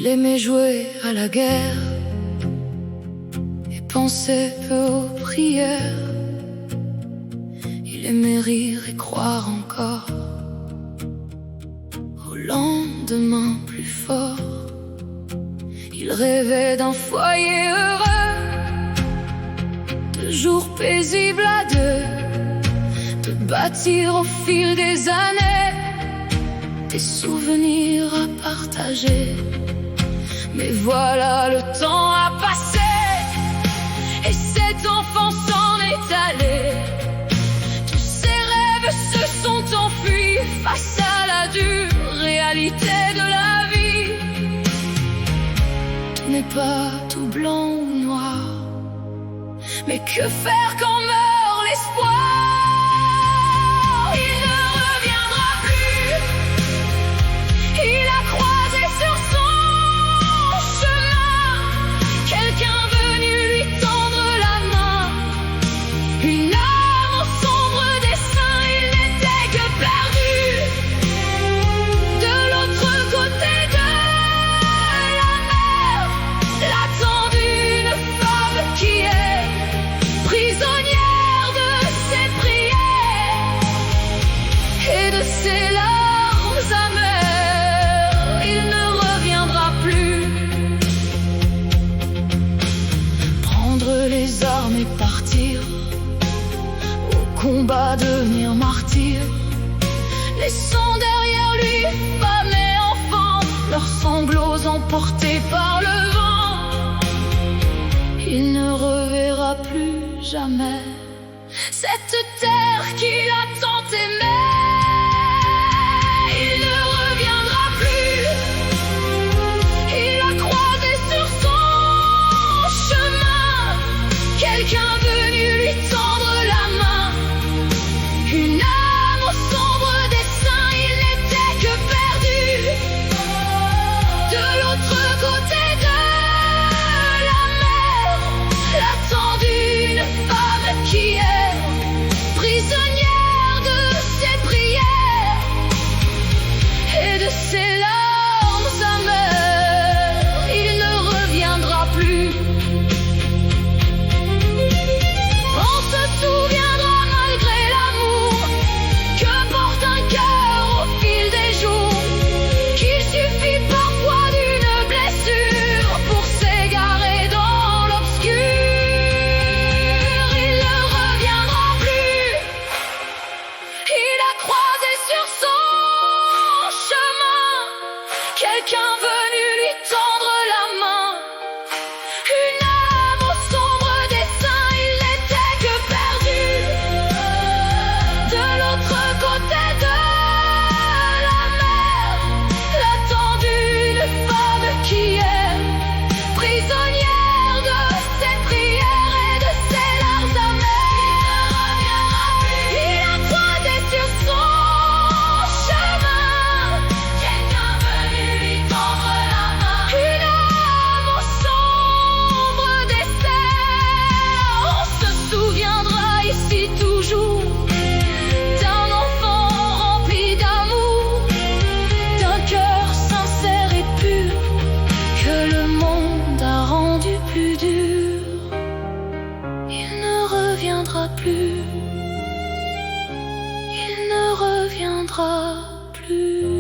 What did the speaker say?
Il aimait jouer à la guerre et pensait peu aux prières. Il aimait rire et croire encore au lendemain plus fort. Il rêvait d'un foyer heureux, de jours paisibles à deux, de bâtir au fil des années des souvenirs à partager. Mais voilà, le temps a passé et cet enfant s'en est allé. Tous ses rêves se sont enfuis face à la dure réalité de la vie. Tout n'est pas tout blanc ou noir, mais que faire quand meurt l'espoir? Il ne reviendra plus. Il a croisé sur son chemin quelqu'un venu lui tendre la main. Une âme au sombre dessein, il n'était que perdu. De l'autre côté de la mer, l'attendue une femme qui est prisonnière de ses prières et de ses larmes amères. Il ne reviendra plus. Prendre les armes et partir au combat, devenir martyr, laissant derrière lui femmes et enfants, leurs sanglots emportés par le vent. Il ne reverra plus jamais cette terre qu'il a tant aimée. Il ne reviendra plus. Il a croisé sur son chemin quelqu'un venu lui tendre la main. Une âme au sombre dessein, il n'était que perdu. De l'autre côté de la mer, l'attendue une femme qui est prisonnière de ses prières et de ses larmes amères. Il ne reviendra plus. On se souviendra malgré l'amour que porte un cœur au fil des jours, qu'il suffit parfois d'une blessure pour s'égarer dans l'obscur. Il ne reviendra plus. Il a croisé sur son chemin quelqu'un venu lui tendre la main. Une âme au sombre dessein, il n'était que perdu. De l'autre côté de la mer, l'attendue une femme qui est prisonnière de ses prières et de ses larmes amères. Il a croisé sur son chemin quelqu'un venu lui tendre la main. Une âme au sombre dessert. On se souviendra ici toujours d'un enfant rempli d'amour, d'un cœur sincère et pur que le monde a rendu plus dur. Il ne reviendra plus. Il ne reviendra plus.